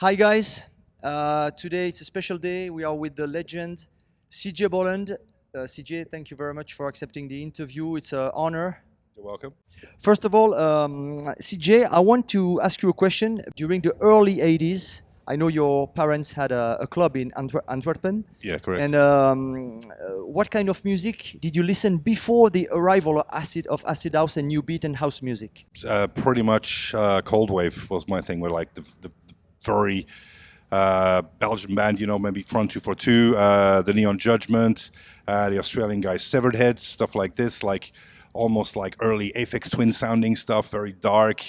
Hi guys, today it's a special day. We are with the legend CJ Bolland. CJ, thank you very much for accepting the interview. It's an honor. You're welcome. First of all, CJ, I want to ask you a question. During the early 80s, I know your parents had a club in Antwerpen. Yeah, correct. And what kind of music did you listen before the arrival of acid house and new beat and house music? Pretty much Cold Wave was my thing. We're like the very Belgian band, you know, maybe Front 242, the Neon Judgment, the Australian guys Severed Heads, stuff like this, like almost like early Aphex Twin sounding stuff, very dark.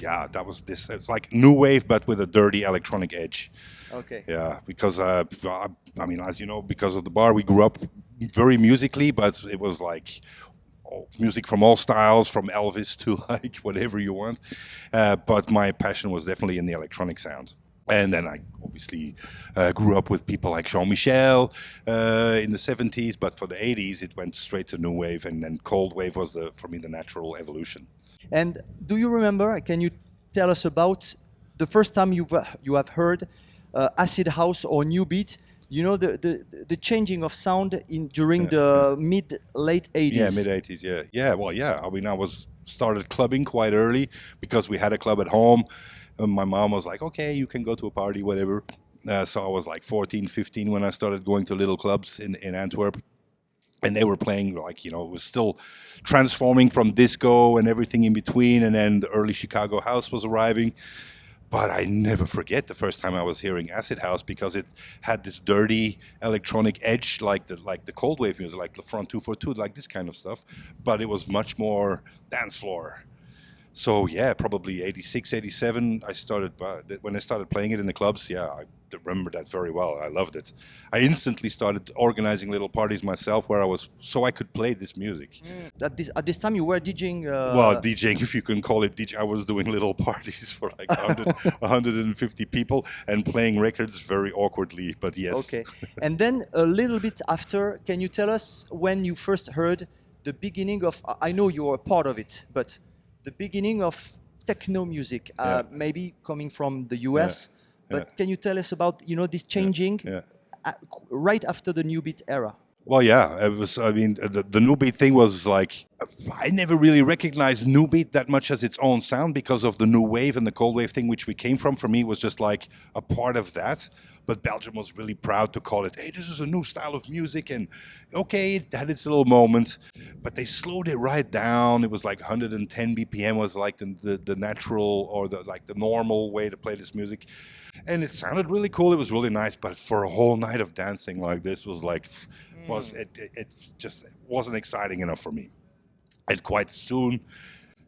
Yeah, that was this. It's like new wave, but with a dirty electronic edge. Okay. Yeah, because I mean, as you know, because of the bar, we grew up very musically, but it was like music from all styles, from Elvis to like whatever you want. But my passion was definitely in the electronic sound. And then I obviously grew up with people like Jean-Michel in the 70s, but for the 80s it went straight to new wave, and then Cold Wave was for me the natural evolution. And do you remember, can you tell us about the first time you have heard acid house or new beat? You know, the changing of sound during the mid-late 80s. Yeah, mid-80s, yeah. Yeah, well, yeah. I mean, started clubbing quite early because we had a club at home. And my mom was like, okay, you can go to a party, whatever. So I was like 14, 15 when I started going to little clubs in Antwerp. And they were playing, like, you know, it was still transforming from disco and everything in between. And then the early Chicago house was arriving. But I never forget the first time I was hearing acid house, because it had this dirty electronic edge, like the Cold Wave music, like the Front 242, like this kind of stuff. But it was much more dance floor. So yeah, probably 86, 87, when I started playing it in the clubs, yeah, I remember that very well. I loved it. I instantly started organizing little parties myself so I could play this music. At this time you were DJing? Well, DJing, if you can call it DJ, I was doing little parties for like 150 people and playing records very awkwardly, but yes. Okay. And then a little bit after, can you tell us when you first heard the beginning of, I know you were a part of it, but the beginning of techno music, maybe coming from the US, but can you tell us about, you know, this changing right after the new beat era? Well, yeah, it was. I mean, the new beat thing was like, I never really recognized new beat that much as its own sound because of the new wave and the cold wave thing, which we came from. For me, it was just like a part of that. But Belgium was really proud to call it, hey, this is a new style of music. And okay, it had its little moment, but they slowed it right down. It was like 110 BPM was like the natural, or the normal way to play this music. And it sounded really cool. It was really nice. But for a whole night of dancing like this was like, it just wasn't exciting enough for me. And quite soon,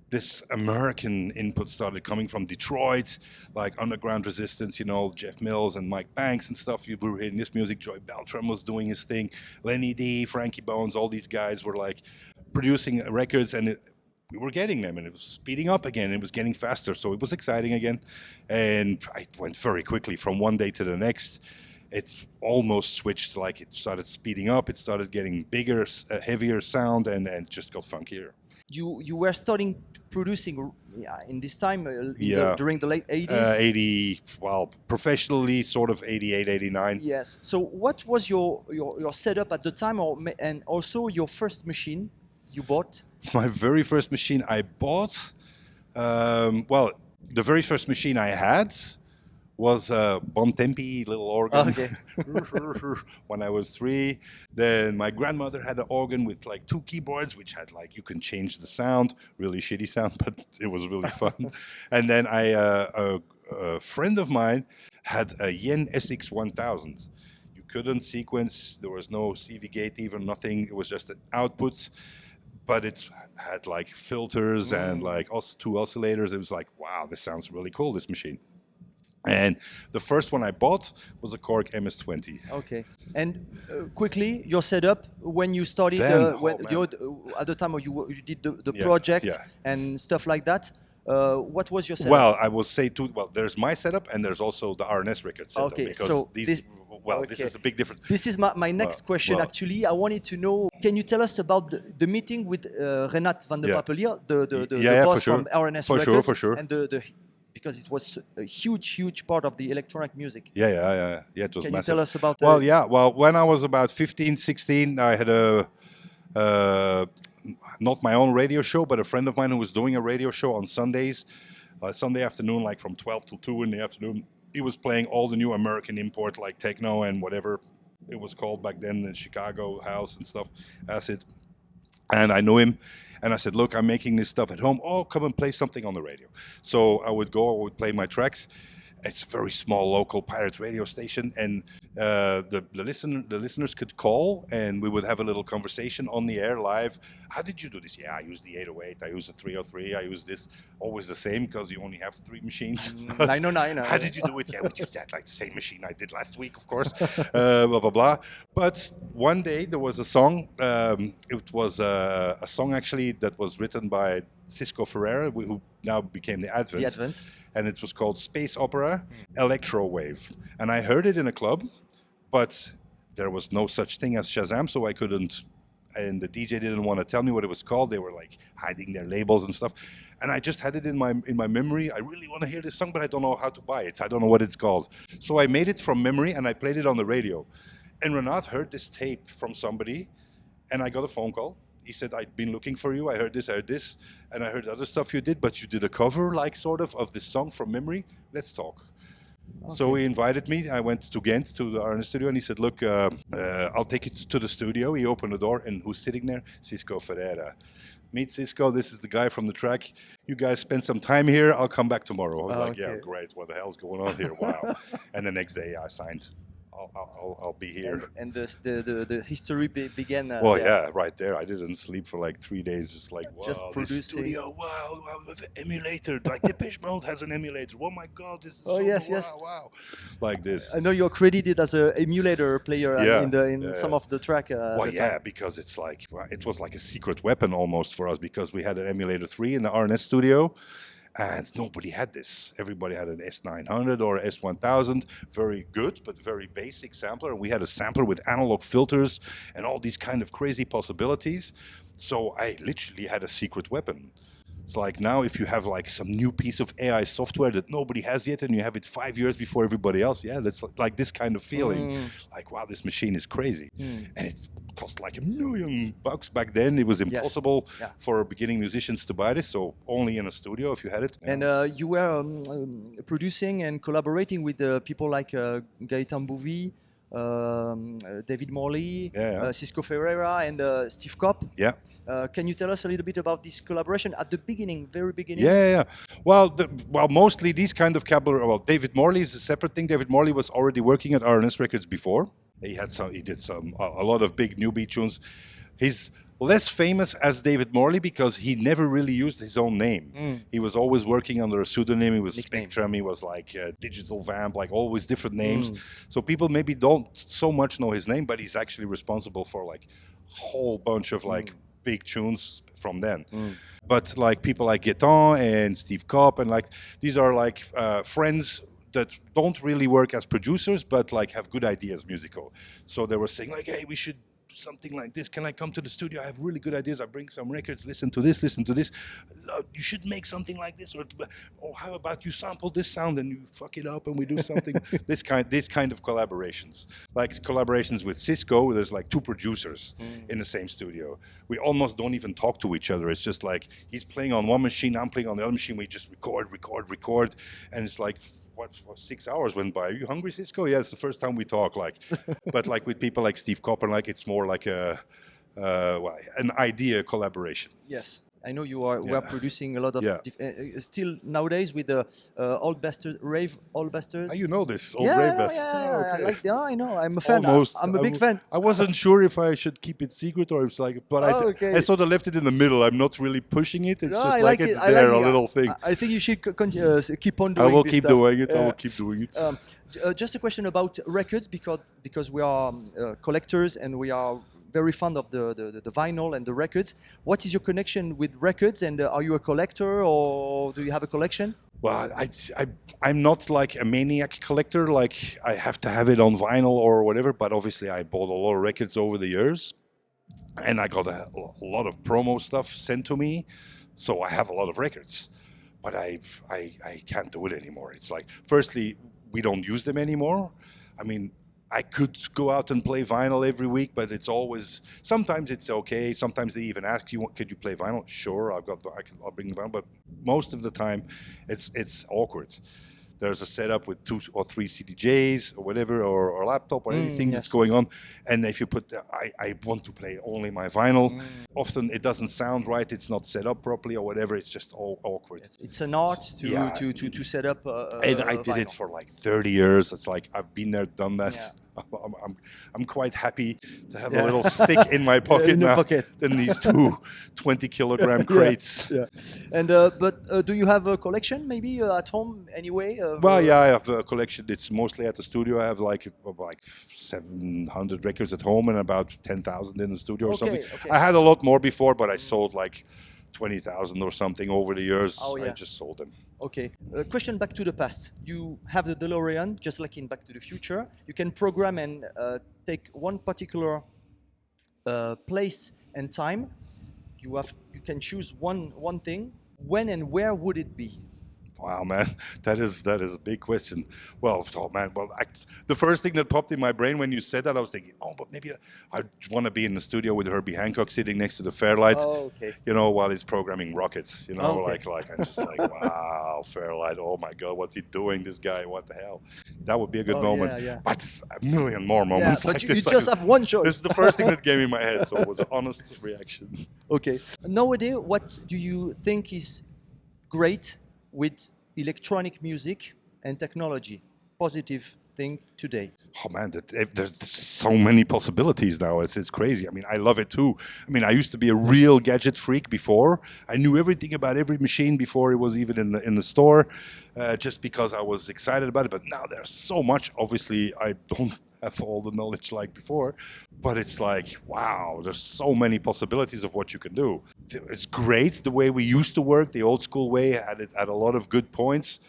this American input started coming from Detroit, like Underground Resistance, you know, Jeff Mills and Mike Banks and stuff. You were hearing this music. Joy Beltram was doing his thing. Lenny D, Frankie Bones, all these guys were like producing records, and we were getting them, and it was speeding up again. It was getting faster, so it was exciting again. And it went very quickly from one day to the next. It almost switched, like it started speeding up, it started getting bigger, heavier sound, and just got funkier. You were starting producing in this time, during the late 80s? Well, professionally, sort of 88, 89. Yes. So what was your setup at the time, and also your first machine you bought? My very first machine I bought, well, the very first machine I had was a Bontempi little organ when I was 3. Then my grandmother had an organ with like 2 keyboards, which had like, you can change the sound, really shitty sound, but it was really fun. And then a friend of mine had a Yen SX1000. You couldn't sequence, there was no CV gate, even nothing. It was just an output, but it had like filters and like 2 oscillators. It was like, wow, this sounds really cool, this machine. And the first one I bought was a Korg MS-20. Okay. And quickly, your setup when you started, at the time you did the project and stuff like that, what was your setup? Well, I will say there's my setup, and there's also the RNS record setup. Okay, because so this is a big difference. This is my next question, actually. I wanted to know, can you tell us about the meeting with Renat van der Papelier, the boss from RNS Records, for sure. and because it was a huge part of the electronic music. Yeah, it was Can you massive. tell us about the... Well, yeah, well, when I was about 15, 16, I had not my own radio show, but a friend of mine who was doing a radio show on Sundays, Sunday afternoon, like from 12 till 2 in the afternoon. He was playing all the new American import, like techno and whatever it was called back then, in Chicago house and stuff, acid. And I knew him, and I said, look, I'm making this stuff at home. Oh, come and play something on the radio. So I would play my tracks. It's a very small local pirate radio station, and the listeners could call, and we would have a little conversation on the air live. How did you do this? Yeah, I use the 808, I use the 303, I use this. Always the same, because you only have 3 machines. 909. How did you do it? Yeah, we use that like the same machine I did last week, of course. Blah, blah, blah. But one day there was a song. It was a song actually that was written by Cisco Ferreira, who now became the Advent. The Advent. And it was called Space Opera Electro Wave. And I heard it in a club, but there was no such thing as Shazam, so I couldn't, and the DJ didn't want to tell me what it was called. They were like hiding their labels and stuff. And I just had it in my memory. I really want to hear this song, but I don't know how to buy it. I don't know what it's called. So I made it from memory and I played it on the radio. And Renat heard this tape from somebody, and I got a phone call. He said, I'd been looking for you. I heard this, and I heard other stuff you did, but you did a cover, like sort of this song from memory. Let's talk. Okay. So he invited me. I went to Ghent, to the RNS studio, and he said, look, I'll take you to the studio. He opened the door, and who's sitting there? Cisco Ferreira. Meet Cisco. This is the guy from the track. You guys spend some time here. I'll come back tomorrow. I was like, yeah, great. What the hell's going on here? Wow. And the next day I signed. I'll be here. And the history began. Well, yeah, right there. I didn't sleep for like 3 days, just like, wow, just producing. This studio, wow, emulator. Like Depeche Mode has an emulator. Oh my God, this is wow. Like this. I know you're credited as an emulator player in some of the track. Well, yeah, because it's like, it was like a secret weapon almost for us, because we had an emulator 3 in the RNS studio. And nobody had this. Everybody had an S900 or S1000, very good, but very basic sampler. And we had a sampler with analog filters and all these kind of crazy possibilities. So I literally had a secret weapon. It's like now if you have like some new piece of AI software that nobody has yet and you have it 5 years before everybody else, yeah, that's like this kind of feeling. Like, wow, this machine is crazy. And it cost like $1 million back then. It was impossible for beginning musicians to buy this, so only in a studio if you had it. And you were producing and collaborating with people like Gaëtan Bouvy, David Morley, Cisco Ferreira, and Steve Kopp. Yeah. Can you tell us a little bit about this collaboration at the beginning, very beginning? Yeah. Well, mostly these kind of collaborations. Well, David Morley is a separate thing. David Morley was already working at RNS Records before. He did a lot of big new beat tunes. He's less famous as David Morley because he never really used his own name. He was always working under a pseudonym. He was Spectrum, he was like Digital Vamp, like always different names. So people maybe don't so much know his name, but he's actually responsible for like a whole bunch of like big tunes from then. But like people like Gaëtan and Steve Kopp, and like these are like friends that don't really work as producers, but like have good ideas musical. So they were saying like, hey, we should something like this. Can I come to the studio? I have really good ideas. I bring some records. Listen to this. Listen to this. You should make something like this. Or how about you sample this sound and you fuck it up and we do something. this kind of collaborations. Like collaborations with Cisco. There's like 2 producers in the same studio. We almost don't even talk to each other. It's just like he's playing on one machine, I'm playing on the other machine. We just record, and it's like. What 6 hours went by? Are you hungry, Cisco? Yeah, it's the first time we talk. Like, but like with people like Steve Kopp, and like it's more like an idea collaboration. Yes, I know you are. We are producing a lot of still nowadays with the Old Bastard Rave, Old Bastards. Oh, you know this Old Rave Bastards. Okay. I know. I'm a fan. I'm a big fan. I wasn't sure if I should keep it secret or it's like, but I sort of left it in the middle. I'm not really pushing it. It's just like it's there, a little thing. I think you should keep on doing. I will keep doing it. I will keep doing it. Just a question about records, because we are collectors and we are very fond of the vinyl and the records. What is your connection with records, and are you a collector or do you have a collection? Well, I'm not like a maniac collector, like I have to have it on vinyl or whatever, but obviously I bought a lot of records over the years and I got a lot of promo stuff sent to me, so I have a lot of records. but I can't do it anymore. It's like, firstly, we don't use them anymore. I mean, I could go out and play vinyl every week, but it's always, sometimes it's okay. Sometimes they even ask you, could you play vinyl? Sure, I'll bring the vinyl, but most of the time it's awkward. There's a setup with 2 or 3 CDJs or whatever, or laptop or anything that's going on. And if you put, I want to play only my vinyl. Often it doesn't sound right. It's not set up properly or whatever. It's just all awkward. It's an art to set up and I did it for like 30 years. It's like, I've been there, done that. Yeah. I'm quite happy to have a little stick in my pocket now than these 2 20-kilogram crates. Yeah. And but do you have a collection maybe at home anyway? Well, yeah, I have a collection. It's mostly at the studio. I have like 700 records at home and about 10,000 in the studio or something. I had a lot more before, but I sold like 20,000 or something over the years. I just sold them. Okay. Question back to the past. You have the DeLorean, just like in Back to the Future. You can program and take one particular place and time. You can choose one thing. When and where would it be? Wow, man, that is a big question. Well, the first thing that popped in my brain when you said that, I was thinking, oh, but maybe I want to be in the studio with Herbie Hancock sitting next to the Fairlight, you know, while he's programming rockets, you know, like I'm just like, wow, Fairlight, oh my God, what's he doing, this guy, what the hell? That would be a good moment. But a million more moments but like you this. just have one choice. This is the first thing that came in my head, so it was an honest reaction. Okay. Nowadays, what do you think is great with electronic music and technology? Positive thing today? Oh man, there's so many possibilities now. It's crazy. I mean, I love it too. I mean, I used to be a real gadget freak before. I knew everything about every machine before it was even in the store, just because I was excited about it. But now there's so much. Obviously, I don't have all the knowledge like before, but it's like, wow, there's so many possibilities of what you can do. It's great the way we used to work, the old school way had a lot of good points.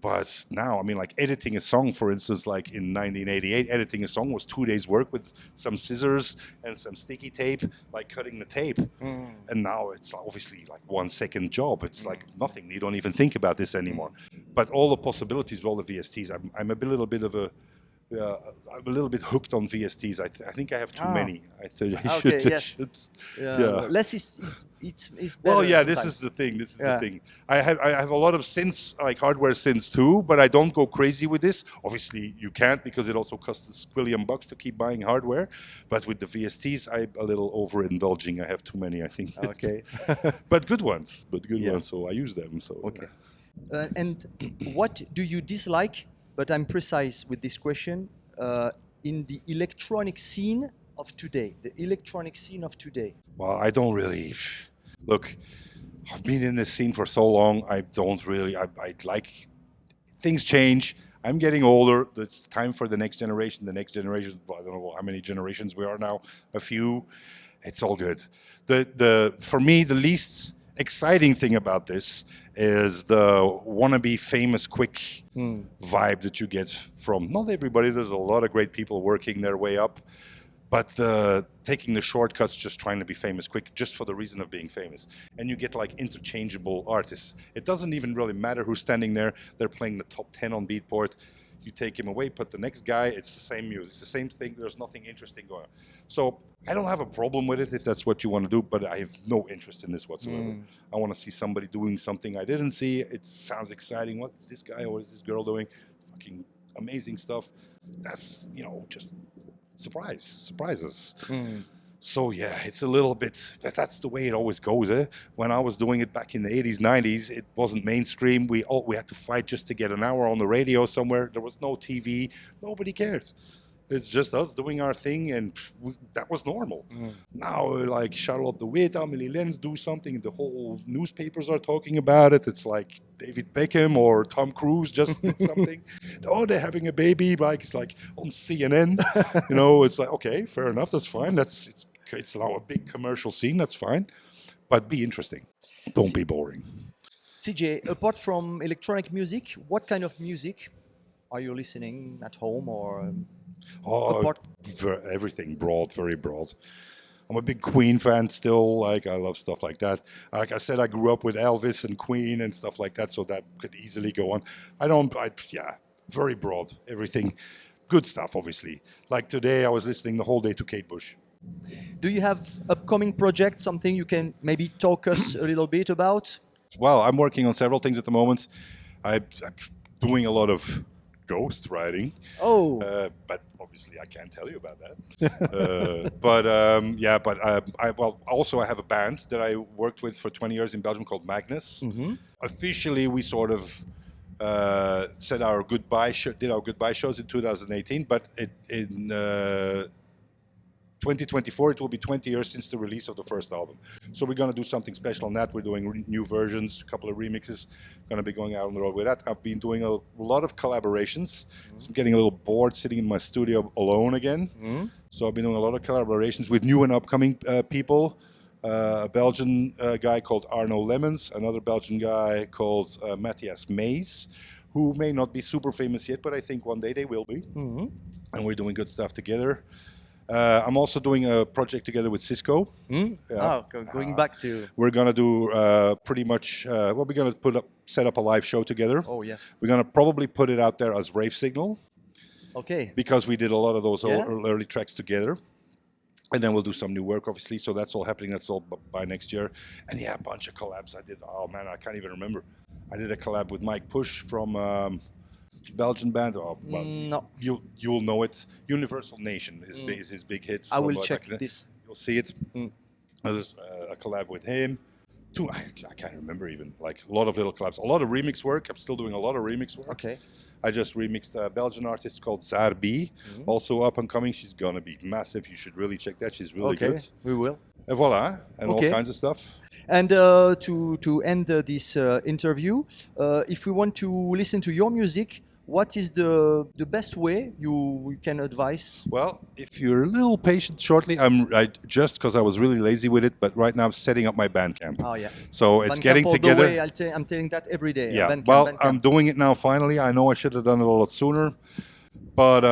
But now, I mean, like editing a song, for instance, like in 1988, editing a song was 2 days work with some scissors and some sticky tape, like cutting the tape. And now it's obviously like 1 second job. It's like nothing. You don't even think about this anymore. But all the possibilities with all the VSTs, I'm a little bit of a, I'm a little bit hooked on VSTs. I think I have too many. I should. Less is better. Well, yeah, sometimes. this is the thing. This is the thing. I have a lot of synths, like hardware synths too, but I don't go crazy with this. Obviously, you can't because it also costs a squillion bucks to keep buying hardware. But with the VSTs, I'm a little overindulging. I have too many, I think. Okay. But good ones. So I use them. So okay. And what do you dislike? But I'm precise with this question, in the electronic scene of today, Well, I don't really, look, I've been in this scene for so long, I like, things change. I'm getting older, it's time for the next generation, well, I don't know how many generations we are now, a few, it's all good. For me, the least exciting thing about this is the wannabe famous quick vibe that you get from not everybody. There's a lot of great people working their way up, but taking the shortcuts, just trying to be famous quick, just for the reason of being famous. And you get like interchangeable artists. It doesn't even really matter who's standing there. They're playing the top 10 on Beatport. You take him away, put the next guy, it's the same music, it's the same thing, there's nothing interesting going on. So I don't have a problem with it if that's what you want to do, but I have no interest in this whatsoever. I want to see somebody doing something I didn't see. It sounds exciting. What is this guy or what is this girl doing? Fucking amazing stuff. That's, just surprises. So yeah, it's a little bit, that's the way it always goes. When I was doing it back in the 80s, 90s, it wasn't mainstream. We had to fight just to get an hour on the radio somewhere. There was no TV. Nobody cared. It's just us doing our thing, and that was normal. Now, like Charlotte de Witt, Amelie Lenz do something, the whole newspapers are talking about it. It's like David Beckham or Tom Cruise just did something. Oh, they're having a baby, like it's like on CNN. It's like, okay, fair enough, that's fine. It's now a big commercial scene, that's fine. But be interesting. Don't be boring. CJ, apart from electronic music, what kind of music are you listening at home or? Everything broad, very broad. I'm a big Queen fan still. Like, I love stuff like that. Like I said, I grew up with Elvis and Queen and stuff like that, so that could easily go on. Yeah, very broad, everything. Good stuff, obviously. Like today, I was listening the whole day to Kate Bush. Do you have upcoming projects, something you can maybe talk us a little bit about? Well, I'm working on several things at the moment. I'm doing a lot of ghost writing. Oh. But obviously I can't tell you about that. I have a band that I worked with for 20 years in Belgium called Magnus. Mm-hmm. Officially, we sort of did our goodbye shows in 2018, but in 2024 it will be 20 years since the release of the first album. So we're going to do something special on that. We're doing new versions, a couple of remixes, going to be going out on the road with that. I've been doing a lot of collaborations. So I'm getting a little bored sitting in my studio alone again. So I've been doing a lot of collaborations with new and upcoming people. A Belgian guy called Arno Lemmens, another Belgian guy called Matthias Mays, who may not be super famous yet, but I think one day they will be. And we're doing good stuff together. I'm also doing a project together with Cisco. Going back to... We're going to do pretty much, we're going to set up a live show together. Oh, yes. We're going to probably put it out there as Rave Signal. Okay. Because we did a lot of those early tracks together. And then we'll do some new work, obviously. So that's all happening. That's all by next year. And yeah, a bunch of collabs I did. Oh, man, I can't even remember. I did a collab with Mike Push from... Belgian band. Oh, well, no. You'll know it. Universal Nation is his big hit. I will check this. You'll see it. There's a collab with him. I can't remember even. Like a lot of little collabs. A lot of remix work. I'm still doing a lot of remix work. Okay. I just remixed a Belgian artist called Zarbi. Also up and coming. She's gonna be massive. You should really check that. She's really good. We will. And voila. And all kinds of stuff. And to end this interview, if we want to listen to your music, what is the best way you can advise? Well, if you're a little patient shortly, just because I was really lazy with it, but right now I'm setting up my Bandcamp. Oh, yeah. So it's getting together. I'm telling that every day. Yeah, Bandcamp. I'm doing it now finally. I know I should have done it a lot sooner. But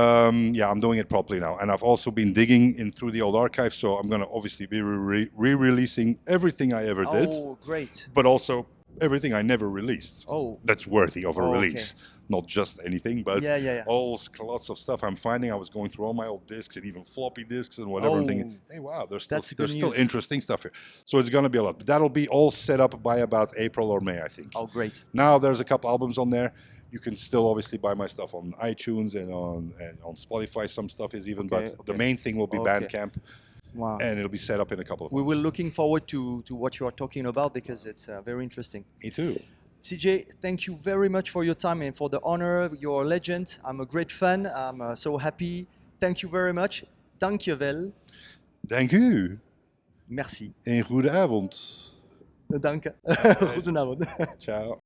yeah, I'm doing it properly now. And I've also been digging in through the old archives. So I'm going to obviously be re-releasing everything I ever did. Oh, great. But also everything I never released. Oh. That's worthy of a release. Okay. Not just anything, but lots of stuff I'm finding. I was going through all my old discs and even floppy disks and whatever. And thinking, hey, wow, there's still interesting stuff here. So it's going to be a lot. But that'll be all set up by about April or May, I think. Oh, great. Now there's a couple albums on there. You can still obviously buy my stuff on iTunes and on Spotify. Some stuff is even, but the main thing will be Bandcamp. Wow. And it'll be set up in a couple of months. We will looking forward to what you are talking about because it's very interesting. Me too. CJ, thank you very much for your time and for the honor. You're a legend. I'm a great fan. I'm so happy. Thank you very much. Dank je wel. Dank u. Merci. En goede avond. Dank. Goedenavond. Ciao.